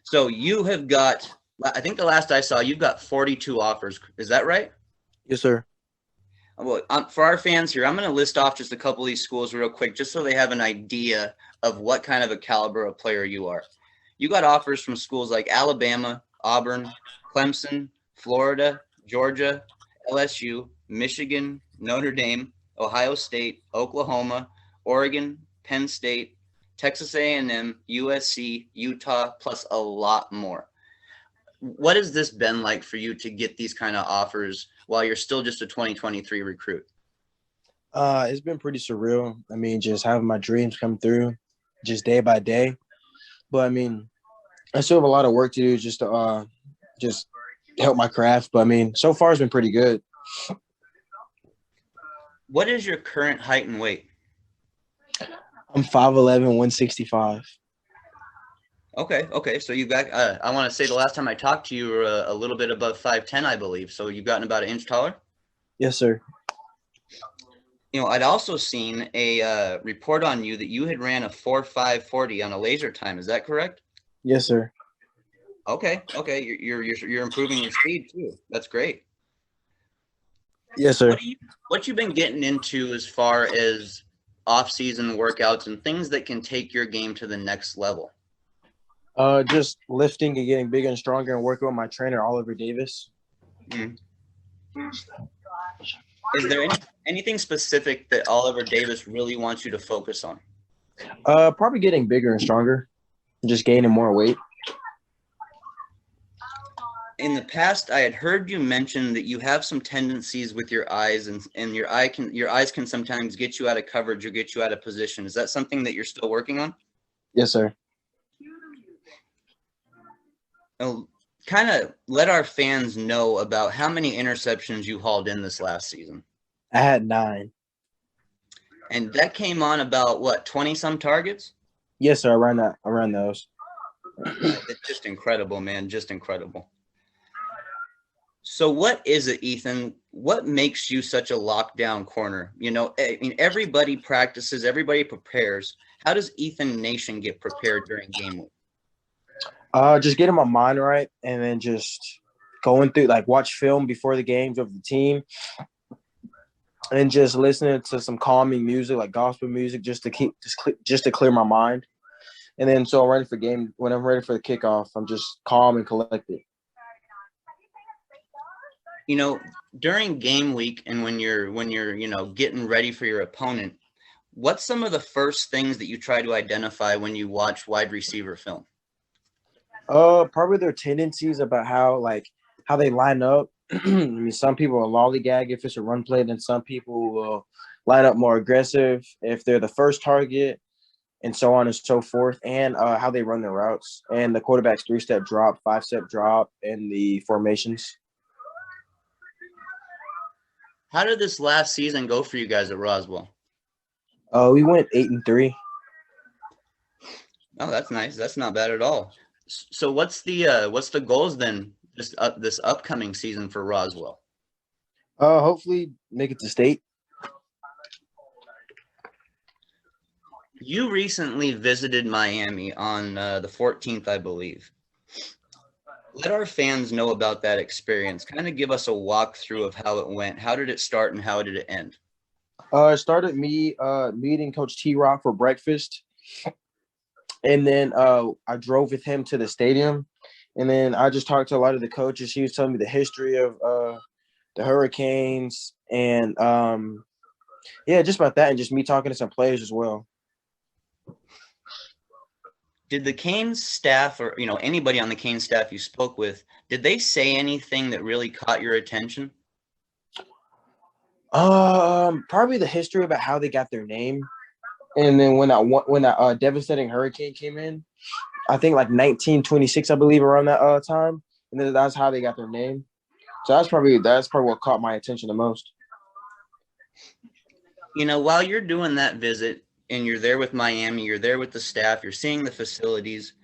So you have got, I think the last I saw, you've got 42 offers. Is that right? Yes, sir. Well, for our fans here, I'm going to list off just a couple of these schools real quick, just so they have an idea of what kind of a caliber of player you are. You got offers from schools like Alabama, Auburn, Clemson, Florida, Georgia, LSU, Michigan, Notre Dame, Ohio State, Oklahoma, Oregon, Penn State, Texas A&M, USC, Utah, plus a lot more. What has this been like for you to get these kind of offers while you're still just a 2023 recruit? It's been pretty surreal. I mean, just having my dreams come through just day by day. But I mean, I still have a lot of work to do just to just help my craft. But I mean, so far it's been pretty good. What is your current height and weight? I'm 5'11", 165. Okay. So you got, I want to say the last time I talked to you, you were a little bit above 5'10", I believe. So you've gotten about an inch taller? Yes, sir. You know, I'd also seen a report on you that you had ran a 4.540 on a laser time. Is that correct? Yes, sir. Okay. You're improving your speed too. That's great. Yes, sir. What you've been getting into as far as off-season workouts and things that can take your game to the next level? Just lifting and getting bigger and stronger and working with my trainer, Oliver Davis. Mm. Is there anything specific that Oliver Davis really wants you to focus on? Probably getting bigger and stronger, just gaining more weight. In the past, I had heard you mention that you have some tendencies with your eyes, and your eyes can sometimes get you out of coverage or get you out of position. Is that something that you're still working on? Yes, sir. Kind of let our fans know about how many interceptions you hauled in this last season. I had 9. And that came on about, what, 20-some targets? Yes, sir. Around those. It's just incredible, man. Just incredible. So what is it, Ethan? What makes you such a lockdown corner? You know, I mean, everybody practices, everybody prepares. How does Ethan Nation get prepared during game week? Just getting my mind right and then just going through, like, watch film before the games of the team and just listening to some calming music, like gospel music, just to clear my mind. And then so when I'm ready for the kickoff, I'm just calm and collected. You know, during game week and when you're, you know, getting ready for your opponent, what's some of the first things that you try to identify when you watch wide receiver film? Probably their tendencies about how they line up. I mean, some people will lollygag if it's a run play, then some people will line up more aggressive if they're the first target, and so on and so forth, and how they run their routes and the quarterback's 3-step drop, 5-step drop, and the formations. How did this last season go for you guys at Roswell? We went 8-3. Oh, that's nice. That's not bad at all. So what's the goals then this upcoming season for Roswell? Hopefully make it to state. You recently visited Miami on the 14th, I believe. Let our fans know about that experience. Kind of give us a walkthrough of how it went. How did it start and how did it end? It started me meeting Coach T-Rock for breakfast. And then I drove with him to the stadium. And then I just talked to a lot of the coaches. He was telling me the history of the Hurricanes and, just about that, and just me talking to some players as well. Did the Canes staff or, you know, anybody on the Canes staff you spoke with, did they say anything that really caught your attention? Probably the history about how they got their name. And then when that devastating hurricane came in, I think like 1926, I believe, around that time. And then that's how they got their name. So that's probably what caught my attention the most. You know, while you're doing that visit and you're there with Miami, you're there with the staff, you're seeing the facilities,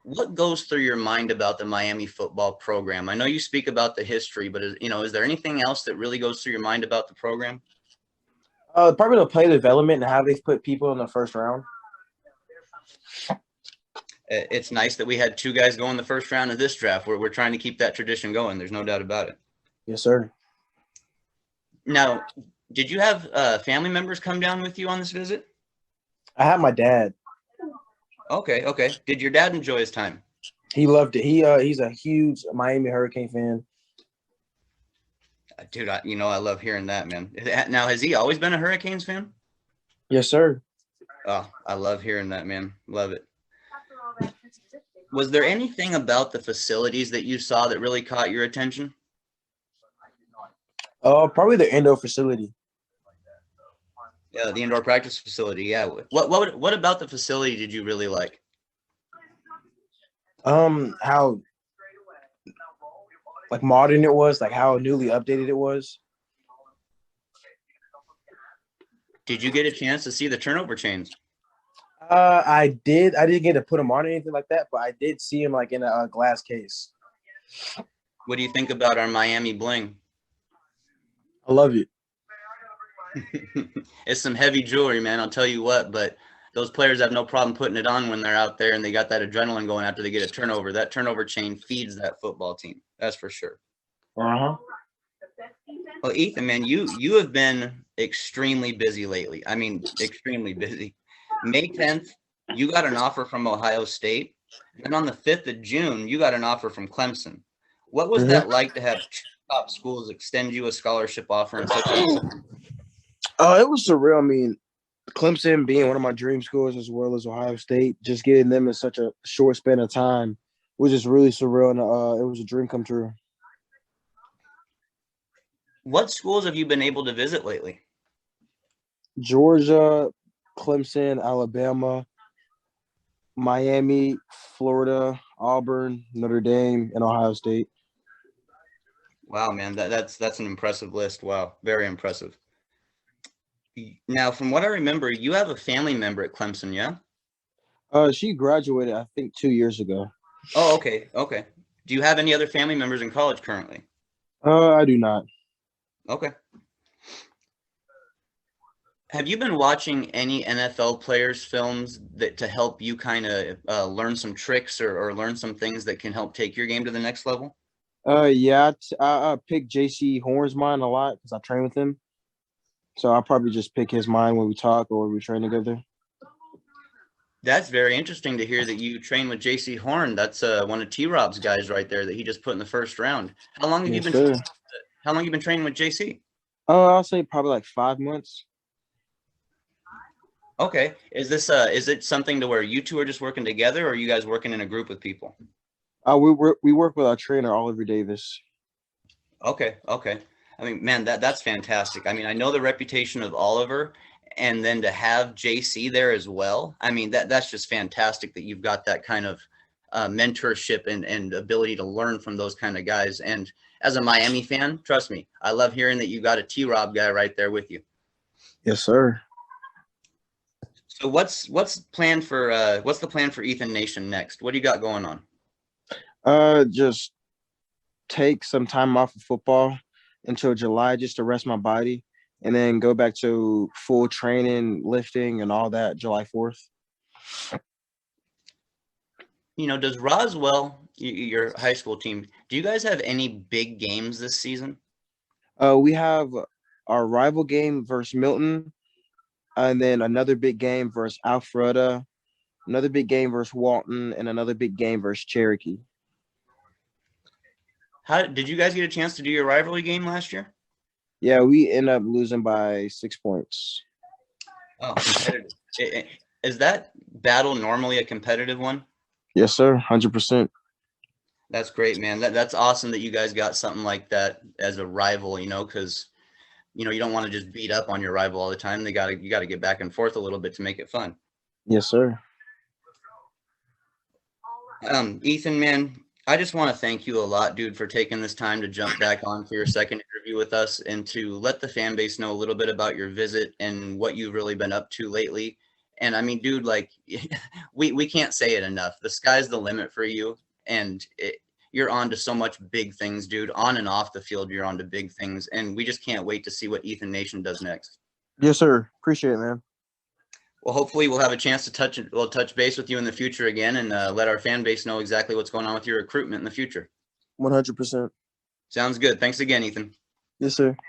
what goes through your mind about the Miami football program? I know you speak about the history, but is there anything else that really goes through your mind about the program? Probably the play development and how they've put people in the first round. It's nice that we had two guys go in the first round of this draft. We're trying to keep that tradition going. There's no doubt about it. Yes, sir. Now, did you have family members come down with you on this visit? I had my dad. Okay. Did your dad enjoy his time? He loved it. He's a huge Miami Hurricane fan. Dude, I love hearing that, man. Now, has he always been a Hurricanes fan? Yes, sir. Oh, I love hearing that, man. Love it. Was there anything about the facilities that you saw that really caught your attention? Probably the indoor facility. Yeah, the indoor practice facility. Yeah. What about the facility did you really like? How like modern it was, like how newly updated it was. Did you get a chance to see the turnover chains? I did. I didn't get to put them on or anything like that, but I did see him like in a glass case. What do you think about our Miami bling? I love it. It's some heavy jewelry, man. I'll tell you what, but those players have no problem putting it on when they're out there and they got that adrenaline going after they get a turnover. That turnover chain feeds that football team. That's for sure. Uh-huh. Well, Ethan, man, you have been extremely busy lately. I mean, extremely busy. May 10th, you got an offer from Ohio State. And on the 5th of June, you got an offer from Clemson. What was that like to have two top schools extend you a scholarship offer in such a It was surreal. I mean, Clemson being one of my dream schools as well as Ohio State, just getting them in such a short span of time was just really surreal, and it was a dream come true. What schools have you been able to visit lately? Georgia, Clemson, Alabama, Miami, Florida, Auburn, Notre Dame, and Ohio State. Wow, man, that's an impressive list. Wow, very impressive. Now, from what I remember, you have a family member at Clemson, yeah? She graduated, I think, 2 years ago. Oh, okay. Do you have any other family members in college currently? I do not. Okay. Have you been watching any NFL players' films that to help you kind of learn some tricks or learn some things that can help take your game to the next level? Yeah, I pick JC Horn's mind a lot because I train with him. So I'll probably just pick his mind when we talk or we train together. That's very interesting to hear that you train with JC Horn. That's one of T-Rob's guys right there that he just put in the first round. How long have you been? How long have you been training with JC? I'll say probably like 5 months. Okay. Is it something to where you two are just working together, or are you guys working in a group with people? We work with our trainer, Oliver Davis. Okay. I mean, man, that's fantastic. I mean, I know the reputation of Oliver, and then to have JC there as well. I mean, that's just fantastic that you've got that kind of mentorship and ability to learn from those kind of guys. And as a Miami fan, trust me, I love hearing that you got a T-Rob guy right there with you. Yes, sir. So what's the plan for Ethan Nation next? What do you got going on? Just take some time off of football until July just to rest my body, and then go back to full training, lifting, and all that July 4th. Does Roswell, your high school team, do you guys have any big games this season? We have our rival game versus Milton, and then another big game versus Alpharetta, another big game versus Walton, and another big game versus Cherokee. How did you guys get a chance to do your rivalry game last year? Yeah, we end up losing by 6 points. Oh, competitive. Is that battle normally a competitive one? Yes, sir. 100%. That's great, man. That's awesome that you guys got something like that as a rival, because you don't want to just beat up on your rival all the time. You got to get back and forth a little bit to make it fun. Yes, sir. Ethan, man, I just want to thank you a lot, dude, for taking this time to jump back on for your second interview with us and to let the fan base know a little bit about your visit and what you've really been up to lately. And I mean, dude, like we can't say it enough. The sky's the limit for you, and you're on to so much big things, dude. On and off the field, you're on to big things, and we just can't wait to see what Ethan Nation does next. Yes, sir. Appreciate it, man. Well, hopefully we'll have a chance to touch base with you in the future again and let our fan base know exactly what's going on with your recruitment in the future. 100%. Sounds good. Thanks again, Ethan. Yes, sir.